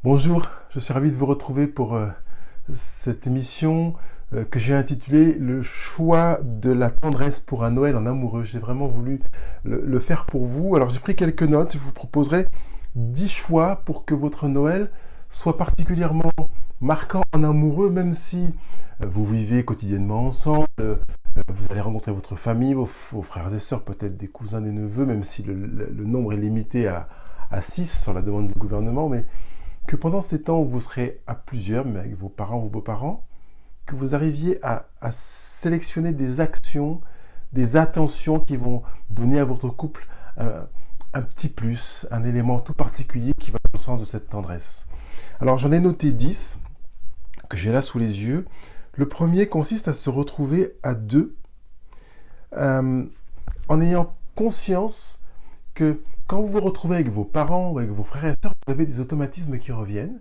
Bonjour, je suis ravi de vous retrouver pour cette émission que j'ai intitulée Le choix de la tendresse pour un Noël en amoureux. J'ai vraiment voulu le faire pour vous. Alors j'ai pris quelques notes, je vous proposerai 10 choix pour que votre Noël soit particulièrement marquant en amoureux, même si vous vivez quotidiennement ensemble, vous allez rencontrer votre famille, vos frères et sœurs, peut-être des cousins, des neveux, même si le nombre est limité à 6 sur la demande du gouvernement, mais que pendant ces temps où vous serez à plusieurs, mais avec vos parents, vos beaux-parents, que vous arriviez à sélectionner des actions, des attentions qui vont donner à votre couple un petit plus, un élément tout particulier qui va dans le sens de cette tendresse. Alors j'en ai noté 10, que j'ai là sous les yeux. Le premier consiste à se retrouver à deux, en ayant conscience que quand vous vous retrouvez avec vos parents ou avec vos frères et sœurs, vous avez des automatismes qui reviennent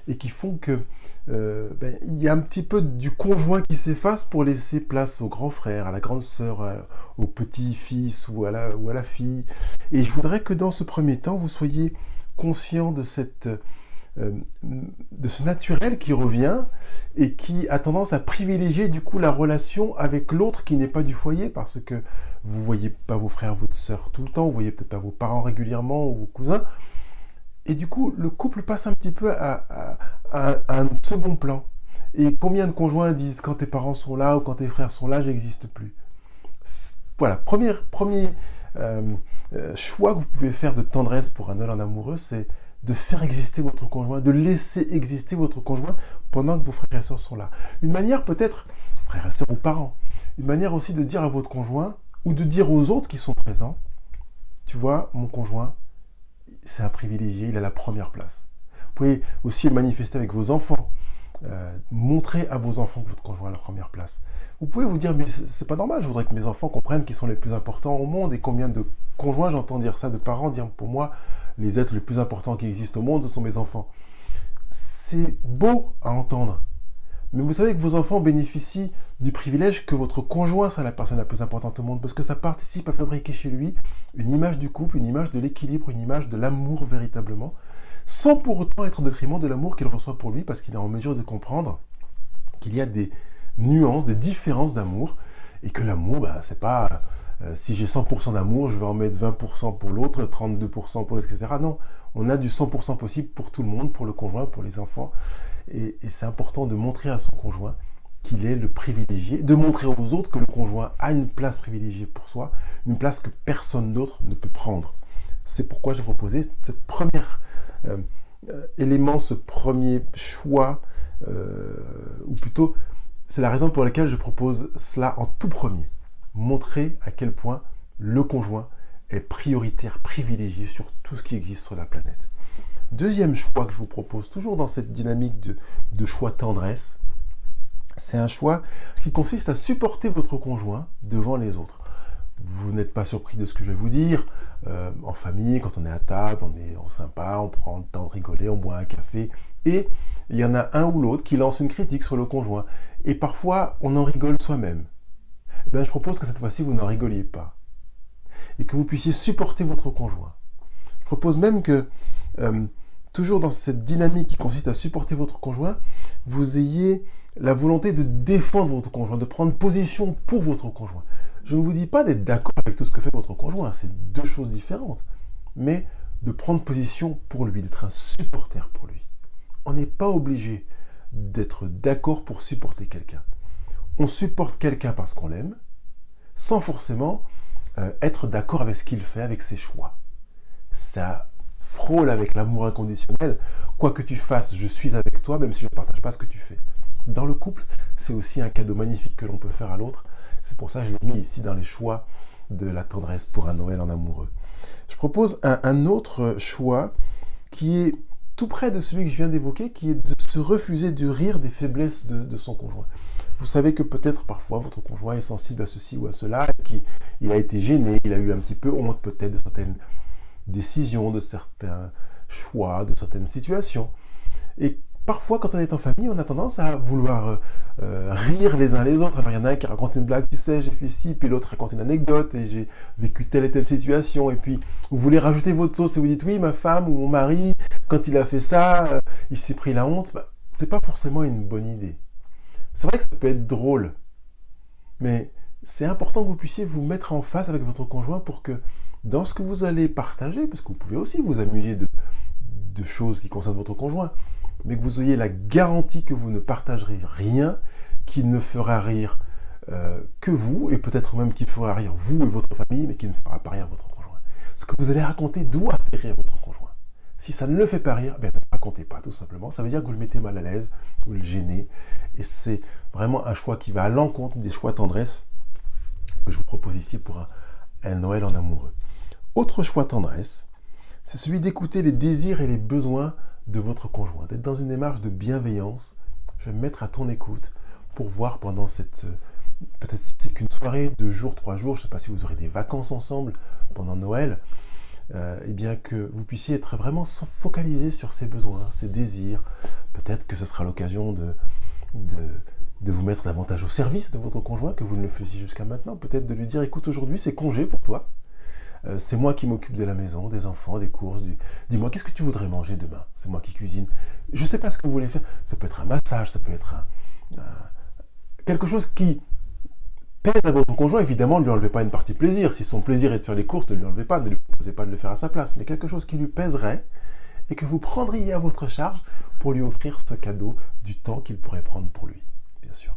et qui font que il y a un petit peu du conjoint qui s'efface pour laisser place au grand frère, à la grande sœur, au petit-fils ou à la fille. Et je voudrais que dans ce premier temps, vous soyez conscient de ce naturel qui revient et qui a tendance à privilégier du coup la relation avec l'autre qui n'est pas du foyer, parce que vous voyez pas vos frères, votre sœur tout le temps, vous voyez peut-être pas vos parents régulièrement ou vos cousins, et du coup le couple passe un petit peu à un second plan. Et combien de conjoints disent quand tes parents sont là ou quand tes frères sont là, j'existe plus. Voilà, premier choix que vous pouvez faire de tendresse pour un Noël en amoureux, c'est de faire exister votre conjoint, de laisser exister votre conjoint pendant que vos frères et sœurs sont là. Une manière peut-être, frères et sœurs ou parents, une manière aussi de dire à votre conjoint, ou de dire aux autres qui sont présents, tu vois, mon conjoint, c'est un privilégié, il a la première place. Vous pouvez aussi le manifester avec vos enfants, montrer à vos enfants que votre conjoint a la première place. Vous pouvez vous dire, mais c'est pas normal, je voudrais que mes enfants comprennent qu'ils sont les plus importants au monde, et combien de conjoints j'entends dire ça, de parents dire, pour moi, les êtres les plus importants qui existent au monde, ce sont mes enfants. C'est beau à entendre. Mais vous savez que vos enfants bénéficient du privilège que votre conjoint soit la personne la plus importante au monde, parce que ça participe à fabriquer chez lui une image du couple, une image de l'équilibre, une image de l'amour véritablement, sans pour autant être au détriment de l'amour qu'il reçoit pour lui, parce qu'il est en mesure de comprendre qu'il y a des nuances, des différences d'amour, et que l'amour, c'est pas... si j'ai 100% d'amour, je vais en mettre 20% pour l'autre, 32% pour l'autre, etc. Non, on a du 100% possible pour tout le monde, pour le conjoint, pour les enfants. Et c'est important de montrer à son conjoint qu'il est le privilégié, de montrer aux autres que le conjoint a une place privilégiée pour soi, une place que personne d'autre ne peut prendre. C'est pourquoi j'ai proposé cette première élément, ce premier choix, ou plutôt, c'est la raison pour laquelle je propose cela en tout premier. Montrer à quel point le conjoint est prioritaire, privilégié sur tout ce qui existe sur la planète. Deuxième choix que je vous propose, toujours dans cette dynamique de choix tendresse, c'est un choix qui consiste à supporter votre conjoint devant les autres. Vous n'êtes pas surpris de ce que je vais vous dire. En famille, quand on est à table, on est sympa, on prend le temps de rigoler, on boit un café, et il y en a un ou l'autre qui lance une critique sur le conjoint. Et parfois, on en rigole soi-même. Je propose que cette fois-ci, vous n'en rigoliez pas. Et que vous puissiez supporter votre conjoint. Je propose même que, toujours dans cette dynamique qui consiste à supporter votre conjoint, vous ayez la volonté de défendre votre conjoint, de prendre position pour votre conjoint. Je ne vous dis pas d'être d'accord avec tout ce que fait votre conjoint, c'est deux choses différentes. Mais de prendre position pour lui, d'être un supporter pour lui. On n'est pas obligé d'être d'accord pour supporter quelqu'un. On supporte quelqu'un parce qu'on l'aime, sans forcément être d'accord avec ce qu'il fait, avec ses choix. Ça frôle avec l'amour inconditionnel. Quoi que tu fasses, je suis avec toi, même si je ne partage pas ce que tu fais. Dans le couple, c'est aussi un cadeau magnifique que l'on peut faire à l'autre. C'est pour ça que je l'ai mis ici dans les choix de la tendresse pour un Noël en amoureux. Je propose un autre choix qui est tout près de celui que je viens d'évoquer, qui est de se refuser de rire des faiblesses de son conjoint. Vous savez que peut-être parfois votre conjoint est sensible à ceci ou à cela, et qu'il a été gêné, il a eu un petit peu honte peut-être de certaines décisions, de certains choix, de certaines situations. Et parfois, quand on est en famille, on a tendance à vouloir rire les uns les autres. Alors, il y en a un qui raconte une blague, tu sais, j'ai fait ci, puis l'autre raconte une anecdote, et j'ai vécu telle et telle situation. Et puis, vous voulez rajouter votre sauce et vous dites, oui, ma femme ou mon mari, quand il a fait ça, il s'est pris la honte, c'est pas forcément une bonne idée. C'est vrai que ça peut être drôle, mais c'est important que vous puissiez vous mettre en face avec votre conjoint pour que dans ce que vous allez partager, parce que vous pouvez aussi vous amuser de choses qui concernent votre conjoint, mais que vous ayez la garantie que vous ne partagerez rien qui ne fera rire que vous, et peut-être même qui fera rire vous et votre famille, mais qui ne fera pas rire votre conjoint. Ce que vous allez raconter doit faire rire votre conjoint. Si ça ne le fait pas rire, ne le racontez pas, tout simplement. Ça veut dire que vous le mettez mal à l'aise, vous le gênez, et c'est vraiment un choix qui va à l'encontre des choix tendresse que je vous propose ici pour un Noël en amoureux. Autre choix tendresse, c'est celui d'écouter les désirs et les besoins de votre conjoint, d'être dans une démarche de bienveillance. Je vais me mettre à ton écoute pour voir pendant cette... Peut-être si c'est qu'une soirée, 2 jours, 3 jours, je ne sais pas si vous aurez des vacances ensemble pendant Noël, eh bien que vous puissiez être vraiment focalisé sur ses besoins, ses désirs. Peut-être que ce sera l'occasion de vous mettre davantage au service de votre conjoint, que vous ne le faisiez jusqu'à maintenant. Peut-être de lui dire, écoute, aujourd'hui c'est congé pour toi. C'est moi qui m'occupe de la maison, des enfants, des courses. Dis-moi, qu'est-ce que tu voudrais manger demain? C'est moi qui cuisine. Je ne sais pas ce que vous voulez faire. Ça peut être un massage, ça peut être quelque chose qui pèse à votre conjoint. Évidemment, ne lui enlevez pas une partie plaisir. Si son plaisir est de faire les courses, ne lui enlevez pas, ne lui proposez pas de le faire à sa place. Mais quelque chose qui lui pèserait et que vous prendriez à votre charge pour lui offrir ce cadeau du temps qu'il pourrait prendre pour lui, bien sûr.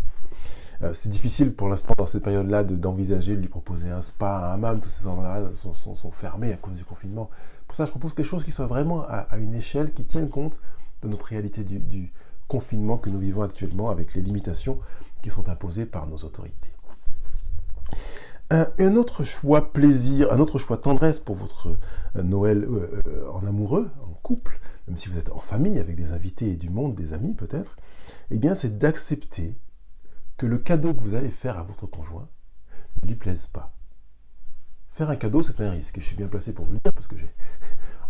C'est difficile pour l'instant dans cette période-là d'envisager de lui proposer un spa, un hammam. Tous ces endroits-là sont fermés à cause du confinement. Pour ça, je propose quelque chose qui soit vraiment à une échelle qui tienne compte de notre réalité du confinement que nous vivons actuellement avec les limitations qui sont imposées par nos autorités. Un autre choix plaisir, un autre choix tendresse pour votre Noël en amoureux, en couple, même si vous êtes en famille avec des invités et du monde, des amis peut-être, eh bien c'est d'accepter que le cadeau que vous allez faire à votre conjoint ne lui plaise pas. Faire un cadeau, c'est un risque. Et je suis bien placé pour vous le dire, parce que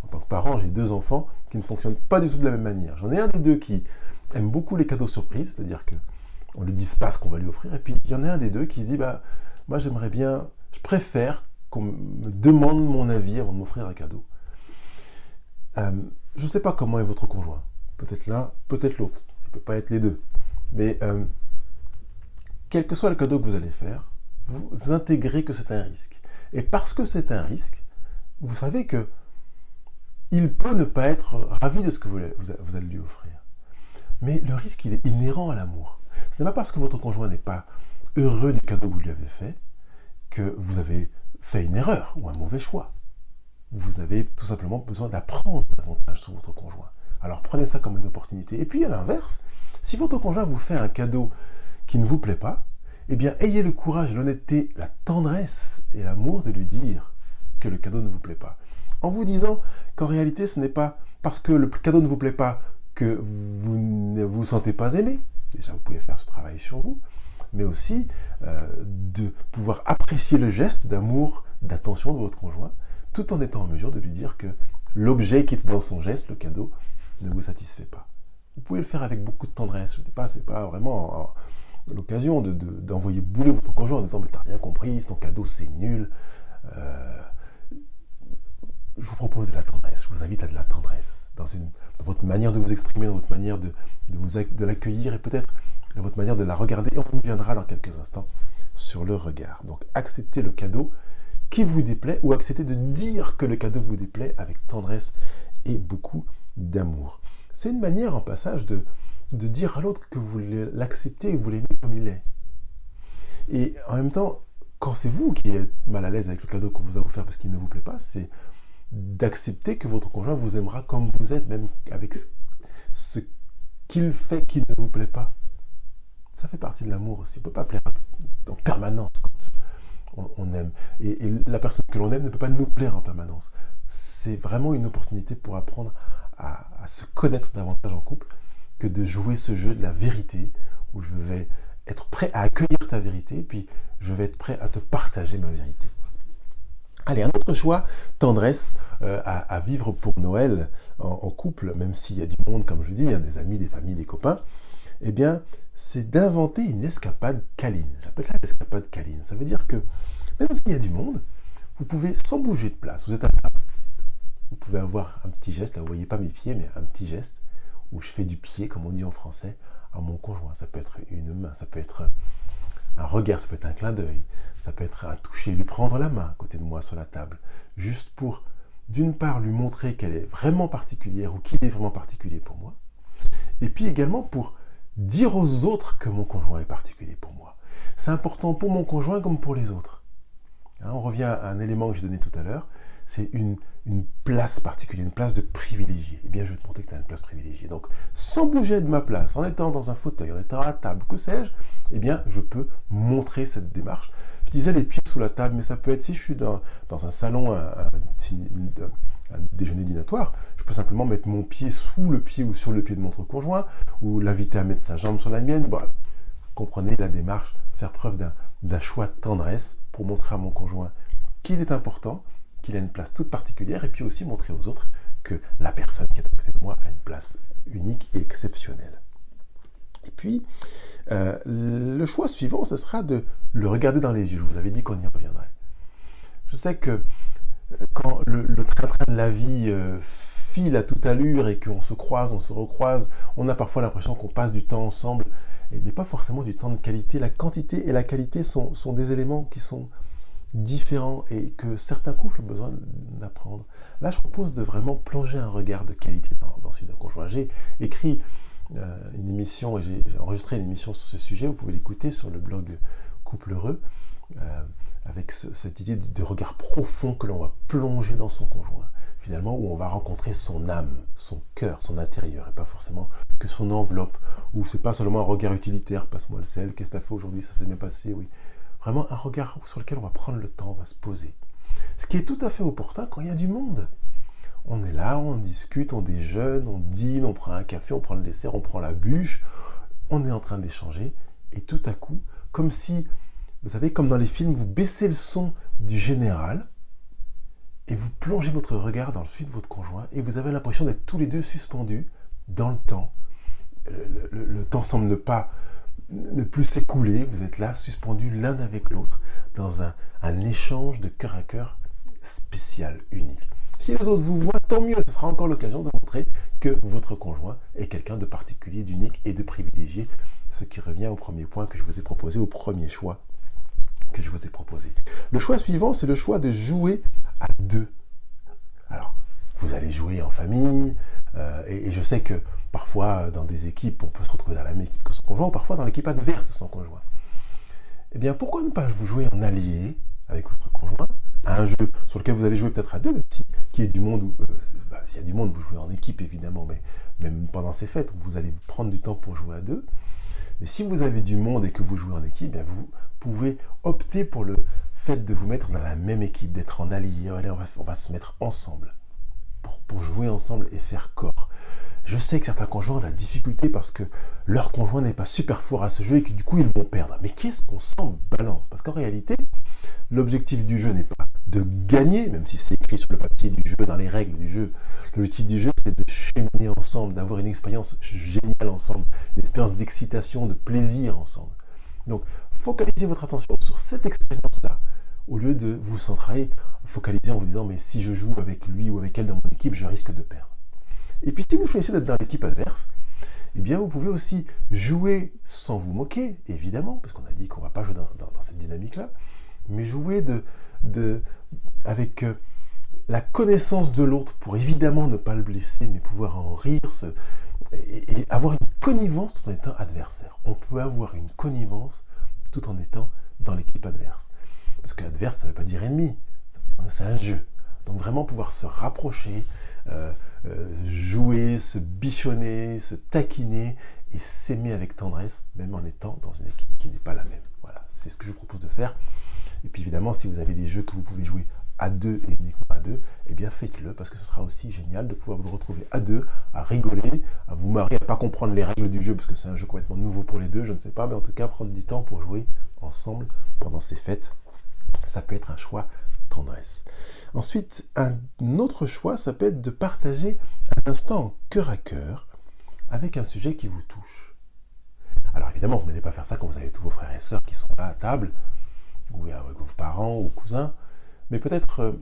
en tant que parent, j'ai 2 enfants qui ne fonctionnent pas du tout de la même manière. J'en ai un des 2 qui aime beaucoup les cadeaux surprises, c'est-à-dire qu'on ne lui dise pas ce qu'on va lui offrir, et puis il y en a un des 2 qui dit, moi j'aimerais bien, je préfère qu'on me demande mon avis avant de m'offrir un cadeau. Je ne sais pas comment est votre conjoint. Peut-être l'un, peut-être l'autre. Il ne peut pas être les 2. Mais quel que soit le cadeau que vous allez faire, vous intégrez que c'est un risque. Et parce que c'est un risque, vous savez que il peut ne pas être ravi de ce que vous allez lui offrir. Mais le risque, il est inhérent à l'amour. Ce n'est pas parce que votre conjoint n'est pas heureux du cadeau que vous lui avez fait que vous avez fait une erreur ou un mauvais choix. Vous avez tout simplement besoin d'apprendre davantage sur votre conjoint. Alors prenez ça comme une opportunité. Et puis à l'inverse, si votre conjoint vous fait un cadeau qui ne vous plaît pas, eh bien ayez le courage, l'honnêteté, la tendresse et l'amour de lui dire que le cadeau ne vous plaît pas. En vous disant qu'en réalité ce n'est pas parce que le cadeau ne vous plaît pas que vous ne vous sentez pas aimé. Déjà vous pouvez faire ce travail sur vous, mais aussi de pouvoir apprécier le geste d'amour, d'attention de votre conjoint, tout en étant en mesure de lui dire que l'objet qui est dans son geste, le cadeau, ne vous satisfait pas. Vous pouvez le faire avec beaucoup de tendresse. Je ne dis pas, c'est pas vraiment l'occasion d'envoyer bouler votre conjoint en disant mais t'as rien compris, ton cadeau c'est nul. Je vous propose de la tendresse, je vous invite à de la tendresse dans votre manière de vous exprimer, dans votre manière de l'accueillir et peut-être dans votre manière de la regarder. Et on y viendra dans quelques instants sur le regard. Donc acceptez le cadeau qui vous déplaît ou acceptez de dire que le cadeau vous déplaît avec tendresse et beaucoup d'amour. C'est une manière en passage de dire à l'autre que vous l'acceptez et que vous l'aimez comme il est. Et en même temps, quand c'est vous qui êtes mal à l'aise avec le cadeau qu'on vous a offert parce qu'il ne vous plaît pas, c'est d'accepter que votre conjoint vous aimera comme vous êtes, même avec ce qu'il fait qui ne vous plaît pas. Ça fait partie de l'amour aussi. On ne peut pas plaire en permanence quand on aime. Et la personne que l'on aime ne peut pas nous plaire en permanence. C'est vraiment une opportunité pour apprendre à se connaître davantage en couple que de jouer ce jeu de la vérité, où je vais être prêt à accueillir ta vérité, et puis je vais être prêt à te partager ma vérité. Allez, un autre choix, tendresse à vivre pour Noël en couple, même s'il y a du monde, comme je dis, des amis, des familles, des copains, eh bien, c'est d'inventer une escapade câline. J'appelle ça l'escapade câline. Ça veut dire que, même s'il y a du monde, vous pouvez, sans bouger de place, vous êtes à table, vous pouvez avoir un petit geste, là vous ne voyez pas mes pieds, mais un petit geste, où je fais du pied, comme on dit en français, à mon conjoint. Ça peut être une main, ça peut être un regard, ça peut être un clin d'œil, ça peut être un toucher, lui prendre la main à côté de moi sur la table, juste pour, d'une part, lui montrer qu'elle est vraiment particulière ou qu'il est vraiment particulier pour moi, et puis également pour dire aux autres que mon conjoint est particulier pour moi. C'est important pour mon conjoint comme pour les autres. On revient à un élément que j'ai donné tout à l'heure, c'est une place particulière, une place de privilégié. Eh bien, je vais te montrer que tu as une place privilégiée. Donc, sans bouger de ma place, en étant dans un fauteuil, en étant à la table, que sais-je, eh bien, je peux montrer cette démarche. Je disais les pieds sous la table, mais ça peut être si je suis dans un salon, un déjeuner dînatoire, je peux simplement mettre mon pied sous le pied ou sur le pied de mon autre conjoint, ou l'inviter à mettre sa jambe sur la mienne. Bon, comprenez la démarche, faire preuve d'un choix de tendresse pour montrer à mon conjoint qu'il est important, qu'il a une place toute particulière, et puis aussi montrer aux autres que la personne qui est à côté de moi a une place unique et exceptionnelle. Et puis, le choix suivant, ce sera de le regarder dans les yeux. Je vous avais dit qu'on y reviendrait. Je sais que quand le train-train de la vie file à toute allure et qu'on se croise, on se recroise, on a parfois l'impression qu'on passe du temps ensemble, mais pas forcément du temps de qualité. La quantité et la qualité sont des éléments qui sont différents et que certains couples ont besoin d'apprendre. Là, je propose de vraiment plonger un regard de qualité dans celui d'un conjoint. J'ai écrit une émission et j'ai enregistré une émission sur ce sujet. Vous pouvez l'écouter sur le blog Couple Heureux, avec cette idée de regard profond que l'on va plonger dans son conjoint, finalement, où on va rencontrer son âme, son cœur, son intérieur, et pas forcément que son enveloppe, où c'est pas seulement un regard utilitaire, passe-moi le sel, qu'est-ce que tu as fait aujourd'hui, ça s'est bien passé, oui. Vraiment un regard sur lequel on va prendre le temps, on va se poser. Ce qui est tout à fait opportun quand il y a du monde. On est là, on discute, on déjeune, on dîne, on prend un café, on prend le dessert, on prend la bûche, on est en train d'échanger, et tout à coup, comme si, vous savez, comme dans les films, vous baissez le son du général, et vous plongez votre regard dans celui de votre conjoint, et vous avez l'impression d'être tous les deux suspendus dans le temps. Le temps semble ne plus s'écouler, vous êtes là, suspendus l'un avec l'autre, dans un échange de cœur à cœur spécial, unique. Si les autres vous voient, tant mieux, ce sera encore l'occasion de montrer que votre conjoint est quelqu'un de particulier, d'unique et de privilégié, ce qui revient au premier point que je vous ai proposé, au premier choix que je vous ai proposé. Le choix suivant, c'est le choix de jouer à deux. Alors, vous allez jouer en famille, et je sais que parfois, dans des équipes, on peut se retrouver dans la même équipe que son conjoint, ou parfois dans l'équipe adverse de son conjoint. Eh bien, pourquoi ne pas vous jouer en allié avec votre conjoint à un jeu sur lequel vous allez jouer peut-être à deux, même s'il y a du monde, s'il y a du monde, vous jouez en équipe évidemment, mais même pendant ces fêtes, vous allez prendre du temps pour jouer à deux. Mais si vous avez du monde et que vous jouez en équipe, bien vous pouvez opter pour le fait de vous mettre dans la même équipe, d'être en allié. Allez, on va se mettre ensemble pour jouer ensemble et faire corps. Je sais que certains conjoints ont la difficulté parce que leur conjoint n'est pas super fort à ce jeu et que du coup ils vont perdre. Mais qu'est-ce qu'on s'en balance? Parce qu'en réalité, l'objectif du jeu n'est pas de gagner, même si c'est écrit sur le papier du jeu, dans les règles du jeu. L'objectif du jeu, c'est de cheminer ensemble, d'avoir une expérience géniale ensemble, une expérience d'excitation, de plaisir ensemble. Donc, focalisez votre attention sur cette expérience-là, au lieu de vous centrer, focaliser en vous disant, mais si je joue avec lui ou avec elle dans mon équipe, je risque de perdre. Et puis si vous choisissez d'être dans l'équipe adverse, eh bien vous pouvez aussi jouer sans vous moquer, évidemment, parce qu'on a dit qu'on ne va pas jouer dans cette dynamique-là, mais jouer avec la connaissance de l'autre pour évidemment ne pas le blesser, mais pouvoir en rire et avoir une connivence tout en étant adversaire. On peut avoir une connivence tout en étant dans l'équipe adverse. Parce qu'adverse, ça ne veut pas dire ennemi, c'est un jeu. Donc vraiment pouvoir se rapprocher, jouer, se bichonner, se taquiner et s'aimer avec tendresse, même en étant dans une équipe qui n'est pas la même. Voilà, c'est ce que je vous propose de faire. Et puis évidemment, si vous avez des jeux que vous pouvez jouer à deux et uniquement à deux, eh bien faites-le, parce que ce sera aussi génial de pouvoir vous retrouver à deux, à rigoler, à vous marrer, à ne pas comprendre les règles du jeu, parce que c'est un jeu complètement nouveau pour les deux, je ne sais pas, mais en tout cas, prendre du temps pour jouer ensemble pendant ces fêtes, ça peut être un choix tendresse. Ensuite, un autre choix, ça peut être de partager un instant en cœur à cœur avec un sujet qui vous touche. Alors évidemment, vous n'allez pas faire ça quand vous avez tous vos frères et sœurs qui sont là à table, ou avec vos parents ou cousins, mais peut-être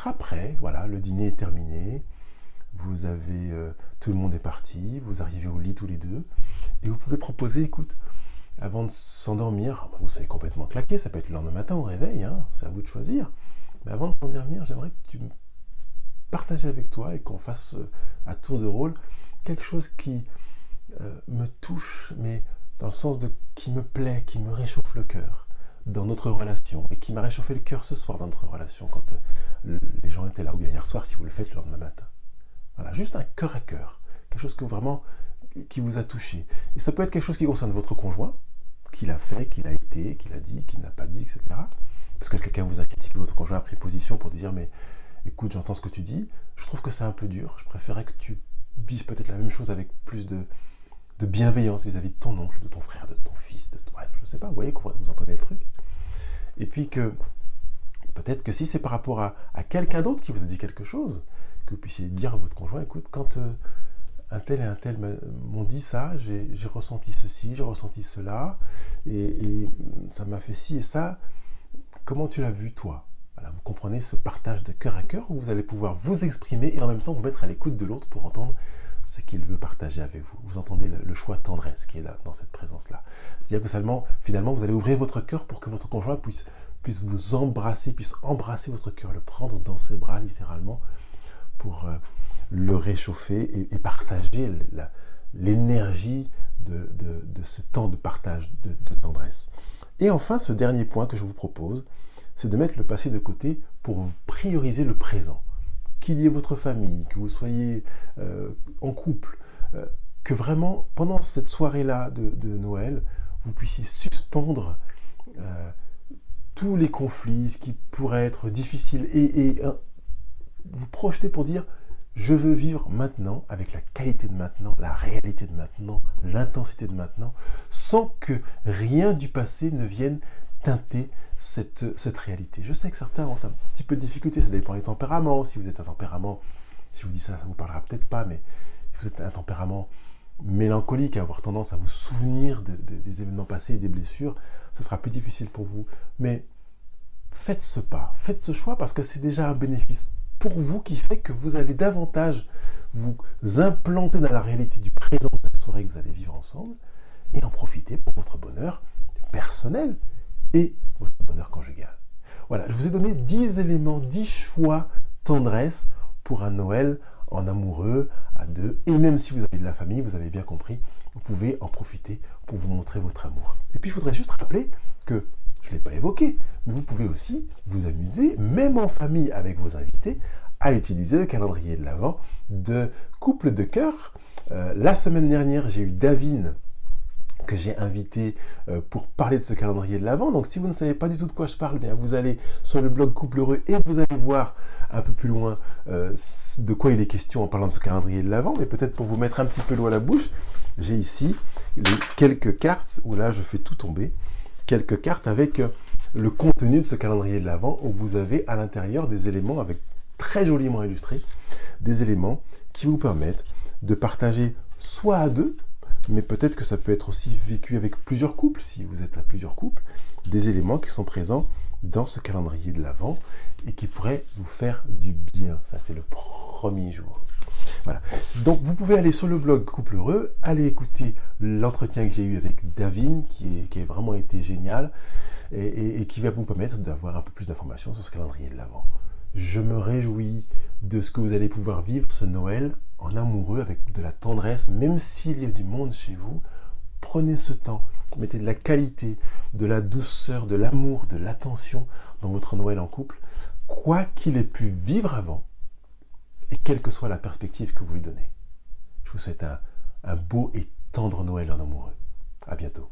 après, voilà, le dîner est terminé, vous avez, tout le monde est parti, vous arrivez au lit tous les deux, et vous pouvez proposer, écoute, avant de s'endormir, vous soyez complètement claqué, ça peut être le lendemain matin au réveil, hein, c'est à vous de choisir, mais avant de s'endormir, j'aimerais que tu me partages avec toi et qu'on fasse à tour de rôle quelque chose qui me touche, mais dans le sens de qui me plaît, qui me réchauffe le cœur dans notre relation, et qui m'a réchauffé le cœur ce soir dans notre relation quand les gens étaient là, ou bien hier soir si vous le faites le lendemain matin. Voilà, juste un cœur à cœur, quelque chose que vraiment qui vous a touché. Et ça peut être quelque chose qui concerne votre conjoint, qu'il a fait, qu'il a été, qu'il a dit, qu'il n'a pas dit, etc. Parce que quelqu'un vous a critiqué, votre conjoint a pris position pour dire mais écoute, j'entends ce que tu dis, je trouve que c'est un peu dur, je préférais que tu dises peut-être la même chose avec plus de bienveillance vis-à-vis de ton oncle, de ton frère, de ton fils, de toi, je ne sais pas, vous voyez, vous entendez le truc. Et puis que peut-être que si c'est par rapport à quelqu'un d'autre qui vous a dit quelque chose, que vous puissiez dire à votre conjoint, écoute, quand un tel et un tel m'ont dit ça, j'ai ressenti ceci, j'ai ressenti cela, et ça m'a fait ci et ça, comment tu l'as vu toi? Voilà, vous comprenez ce partage de cœur à cœur où vous allez pouvoir vous exprimer et en même temps vous mettre à l'écoute de l'autre pour entendre ce qu'il veut partager avec vous. Vous entendez le choix tendresse qui est là dans cette présence-là. C'est-à-dire que finalement, vous allez ouvrir votre cœur pour que votre conjoint puisse vous embrasser, puisse embrasser votre cœur, le prendre dans ses bras littéralement pour le réchauffer et partager l'énergie de ce temps de partage de tendresse. Et enfin, ce dernier point que je vous propose, c'est de mettre le passé de côté pour prioriser le présent. Qu'il y ait votre famille, que vous soyez en couple, que vraiment, pendant cette soirée-là de Noël, vous puissiez suspendre tous les conflits, ce qui pourrait être difficile, et vous projeter pour dire « Je veux vivre maintenant, avec la qualité de maintenant, la réalité de maintenant, l'intensité de maintenant, sans que rien du passé ne vienne teinter cette réalité. » Je sais que certains ont un petit peu de difficulté, ça dépend des tempéraments. Si vous êtes un tempérament, si je vous dis ça, ça ne vous parlera peut-être pas, mais si vous êtes un tempérament mélancolique, à avoir tendance à vous souvenir des événements passés et des blessures, ce sera plus difficile pour vous. Mais faites ce pas, faites ce choix parce que c'est déjà un bénéfice pour vous qui fait que vous allez davantage vous implanter dans la réalité du présent de la soirée que vous allez vivre ensemble et en profiter pour votre bonheur personnel et votre bonheur conjugal. Voilà, je vous ai donné 10 éléments, 10 choix tendresse pour un Noël en amoureux, à deux, et même si vous avez de la famille, vous avez bien compris, vous pouvez en profiter pour vous montrer votre amour. Et puis, je voudrais juste rappeler que, je ne l'ai pas évoqué, mais vous pouvez aussi vous amuser, même en famille avec vos invités, à utiliser le calendrier de l'Avent de Couple de Cœur. La semaine dernière, j'ai eu Davine, que j'ai invité pour parler de ce calendrier de l'Avent. Donc si vous ne savez pas du tout de quoi je parle, bien vous allez sur le blog Couple Heureux et vous allez voir un peu plus loin de quoi il est question en parlant de ce calendrier de l'Avent. Mais peut-être pour vous mettre un petit peu l'eau à la bouche, j'ai ici quelques cartes où là je fais tout tomber. Quelques cartes avec le contenu de ce calendrier de l'Avent où vous avez à l'intérieur des éléments avec très joliment illustrés, des éléments qui vous permettent de partager soit à deux, mais peut-être que ça peut être aussi vécu avec plusieurs couples, si vous êtes à plusieurs couples, des éléments qui sont présents dans ce calendrier de l'Avent et qui pourraient vous faire du bien. Ça, c'est le premier jour. Voilà. Donc, vous pouvez aller sur le blog Couple Heureux, aller écouter l'entretien que j'ai eu avec Davine, qui a vraiment été génial, et qui va vous permettre d'avoir un peu plus d'informations sur ce calendrier de l'Avent. Je me réjouis de ce que vous allez pouvoir vivre ce Noël en amoureux avec de la tendresse, même s'il y a du monde chez vous. Prenez ce temps, mettez de la qualité, de la douceur, de l'amour, de l'attention dans votre Noël en couple, quoi qu'il ait pu vivre avant, et quelle que soit la perspective que vous lui donnez. Je vous souhaite un beau et tendre Noël en amoureux. À bientôt.